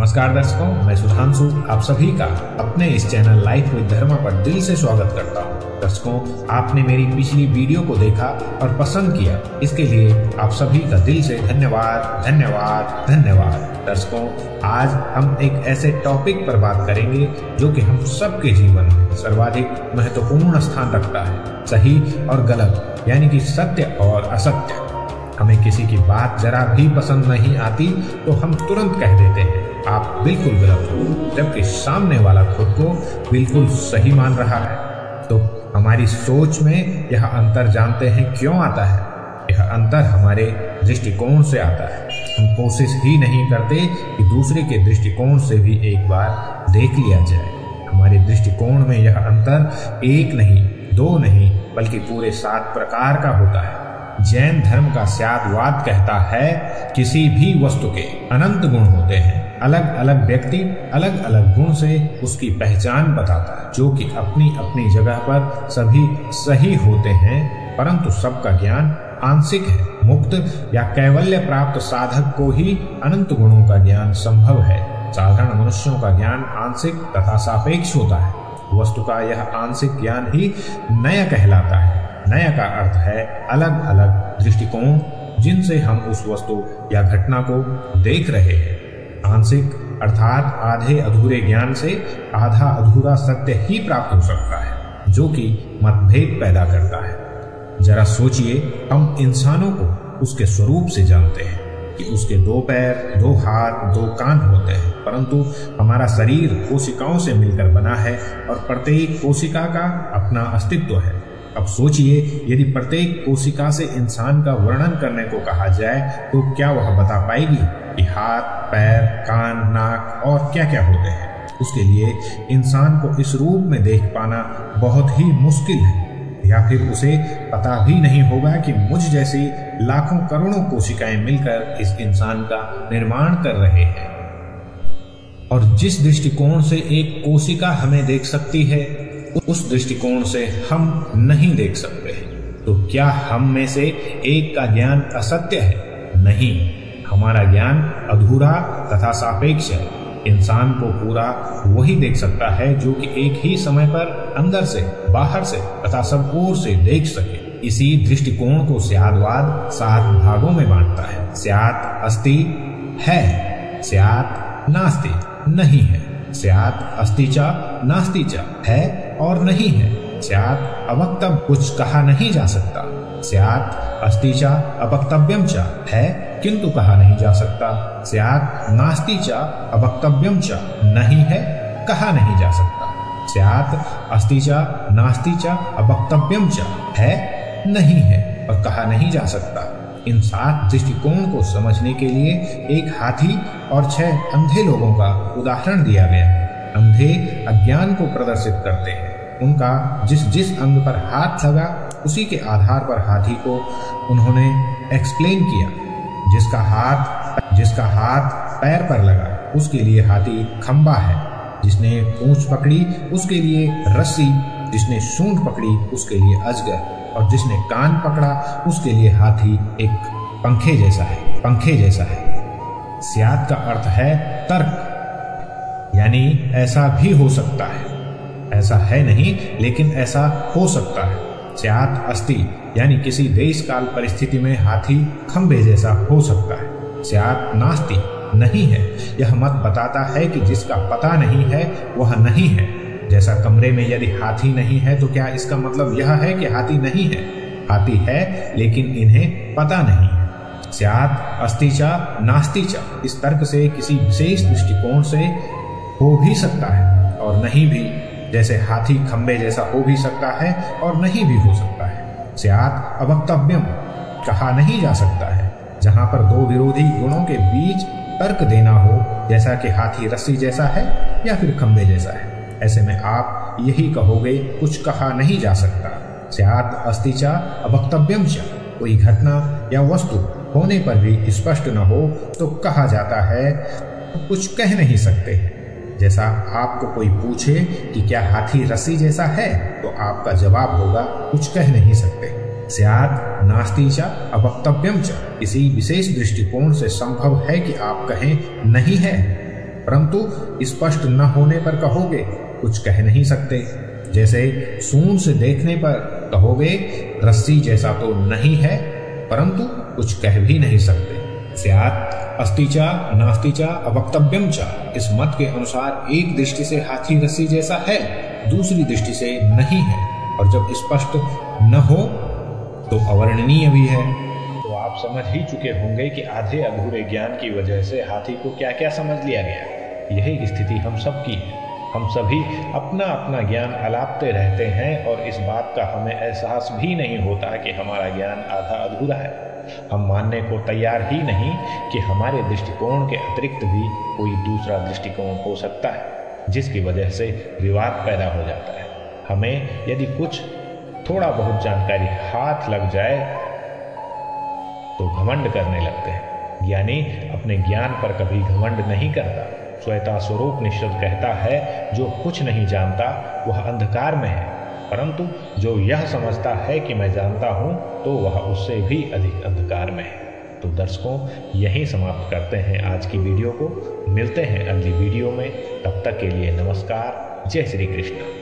नमस्कार दर्शकों, मैं सुधांशु आप सभी का अपने इस चैनल लाइफ विद धर्मा पर दिल से स्वागत करता हूं। दर्शकों, आपने मेरी पिछली वीडियो को देखा और पसंद किया, इसके लिए आप सभी का दिल से धन्यवाद धन्यवाद धन्यवाद। दर्शकों, आज हम एक ऐसे टॉपिक पर बात करेंगे जो कि हम सबके जीवन में सर्वाधिक महत्वपूर्ण स्थान रखता है, सही और गलत, यानी कि सत्य और असत्य। हमें किसी की बात जरा भी पसंद नहीं आती तो हम तुरंत कह देते हैं आप बिल्कुल गलत हो, जबकि सामने वाला खुद को बिल्कुल सही मान रहा है। तो हमारी सोच में यह अंतर जानते हैं क्यों आता है? यह अंतर हमारे दृष्टिकोण से आता है। हम कोशिश ही नहीं करते कि दूसरे के दृष्टिकोण से भी एक बार देख लिया जाए। हमारे दृष्टिकोण में यह अंतर एक नहीं, दो नहीं, बल्कि पूरे 7 प्रकार का होता है। जैन धर्म का स्यादवाद कहता है किसी भी वस्तु के अनंत गुण होते हैं। अलग अलग व्यक्ति अलग अलग गुण से उसकी पहचान बताता है, जो कि अपनी अपनी जगह पर सभी सही होते हैं, परंतु सबका ज्ञान आंशिक है। मुक्त या कैवल्य प्राप्त साधक को ही अनंत गुणों का ज्ञान संभव है। साधारण मनुष्यों का ज्ञान आंशिक तथा सापेक्ष होता है। वस्तु का यह आंशिक ज्ञान ही नया कहलाता है। नया का अर्थ है अलग अलग दृष्टिकोण जिनसे हम उस वस्तु या घटना को देख रहे हैं। आंशिक अर्थात आधे अधूरे ज्ञान से आधा अधूरा सत्य ही प्राप्त हो सकता है, जो कि मतभेद पैदा करता है। जरा सोचिए, हम इंसानों को उसके स्वरूप से जानते हैं कि उसके 2 पैर, 2 हाथ, 2 कान होते हैं, परंतु हमारा शरीर कोशिकाओं से मिलकर बना है और प्रत्येक कोशिका का अपना अस्तित्व है। अब सोचिए, यदि प्रत्येक कोशिका से इंसान का वर्णन करने को कहा जाए तो क्या वह बता पाएगी कि हाथ, पैर, कान, नाक और क्या क्या होते हैं? उसके लिए इंसान को इस रूप में देख पाना बहुत ही मुश्किल है, या फिर उसे पता भी नहीं होगा कि मुझ जैसी लाखों करोड़ों कोशिकाएं मिलकर इस इंसान का निर्माण कर रहे हैं। और जिस दृष्टिकोण से एक कोशिका हमें देख सकती है, उस दृष्टिकोण से हम नहीं देख सकते हैं। तो क्या हम में से एक का ज्ञान असत्य है? नहीं, हमारा ज्ञान अधूरा तथा सापेक्ष है। इंसान को पूरा वही देख सकता है जो कि एक ही समय पर अंदर से, बाहर से तथा सब ओर से देख सके। इसी दृष्टिकोण को स्यादवाद 7 भागों में बांटता है। स्यात् अस्ति है, स्यात् नास्ति नहीं है, स्यात् अस्ति च नास्ति च है और नहीं है, स्यात् अवक्तव्य कुछ कहा नहीं जा सकता, स्यात् अस्ति च अवक्तव्यम च है किंतु कहा नहीं जा सकता, स्यात् नास्ति च अवक्तव्यम च नहीं है, कहा नहीं जा सकता, स्यात् अस्ति च नास्ति च अवक्तव्यम च है, नहीं है और कहा नहीं जा सकता। इन 7 दृष्टिकोण को समझने के लिए एक हाथी और 6 अंधे लोगों का उदाहरण दिया गया है। अंधे अज्ञान को प्रदर्शित करते हैं। उनका जिस जिस अंग पर हाथ लगा उसी के आधार पर हाथी को उन्होंने एक्सप्लेन किया। जिसका हाथ पैर पर लगा उसके लिए हाथी खंबा है, जिसने पूंछ पकड़ी उसके लिए रस्सी, जिसने सूंड पकड़ी उसके लिए अजगर और जिसने कान पकड़ा उसके लिए हाथी एक पंखे जैसा है। स्यात् का अर्थ है तर्क, यानी ऐसा भी हो सकता है, ऐसा है नहीं लेकिन ऐसा हो सकता है। स्यात् अस्ति यानी किसी देश काल परिस्थिति में हाथी खंबे जैसा हो सकता है। स्यात् नास्ति नहीं है, यह मत बताता है कि जिसका पता नहीं है वह नहीं है। जैसा कमरे में यदि हाथी नहीं है तो क्या इसका मतलब यह है कि हाथी नहीं है? हाथी है लेकिन इन्हें पता नहीं है। स्यात् अस्ति च नास्ति च इस तर्क से किसी विशेष दृष्टिकोण से हो भी सकता है और नहीं भी, जैसे हाथी खंबे जैसा हो भी सकता है और नहीं भी हो सकता है। स्यात् अवक्तव्यम कहा नहीं जा सकता है, जहां पर 2 विरोधी गुणों के बीच तर्क देना हो, जैसा कि हाथी रस्सी जैसा है या फिर खंबे जैसा है। ऐसे में आप यही कहोगे कुछ कहा नहीं जा सकता। स्यात् अस्ति च अवक्तव्यम च कोई घटना या वस्तु होने पर भी स्पष्ट न हो तो कहा जाता है कुछ कह नहीं सकते। जैसा आपको कोई पूछे कि क्या हाथी रस्सी जैसा है तो आपका जवाब होगा कुछ कह नहीं सकते। स्यात् नास्ति च अवक्तव्यम च किसी विशेष दृष्टिकोण से संभव है कि आप कहें नहीं है, परंतु स्पष्ट न होने पर कहोगे कुछ कह नहीं सकते। जैसे सूंड से देखने पर कहोगे रस्सी जैसा तो नहीं है, परंतु कुछ कह भी नहीं सकते। स्यात् अस्ति च नास्ति च अवक्तव्यम च, इस मत के अनुसार एक दृष्टि से हाथी रस्सी जैसा है, दूसरी दृष्टि से नहीं है, और जब स्पष्ट न हो तो अवर्णनीय भी है। तो आप समझ ही चुके होंगे कि आधे अधूरे ज्ञान की वजह से हाथी को क्या क्या समझ लिया गया। यही स्थिति हम सब की है। हम सभी अपना अपना ज्ञान अलापते रहते हैं और इस बात का हमें एहसास भी नहीं होता कि हमारा ज्ञान आधा अधूरा है। हम मानने को तैयार ही नहीं कि हमारे दृष्टिकोण के अतिरिक्त भी कोई दूसरा दृष्टिकोण हो सकता है, जिसकी वजह से विवाद पैदा हो जाता है। हमें यदि कुछ थोड़ा बहुत जानकारी हाथ लग जाए तो घमंड करने लगते हैं। ज्ञानी अपने ज्ञान पर कभी घमंड नहीं करता। श्वेता स्वरूप निश्चल कहता है, जो कुछ नहीं जानता वह अंधकार में है, परंतु जो यह समझता है कि मैं जानता हूँ तो वह उससे भी अधिक अंधकार में है। तो दर्शकों, यहीं समाप्त करते हैं आज की वीडियो को। मिलते हैं अगली वीडियो में, तब तक के लिए नमस्कार। जय श्री कृष्ण।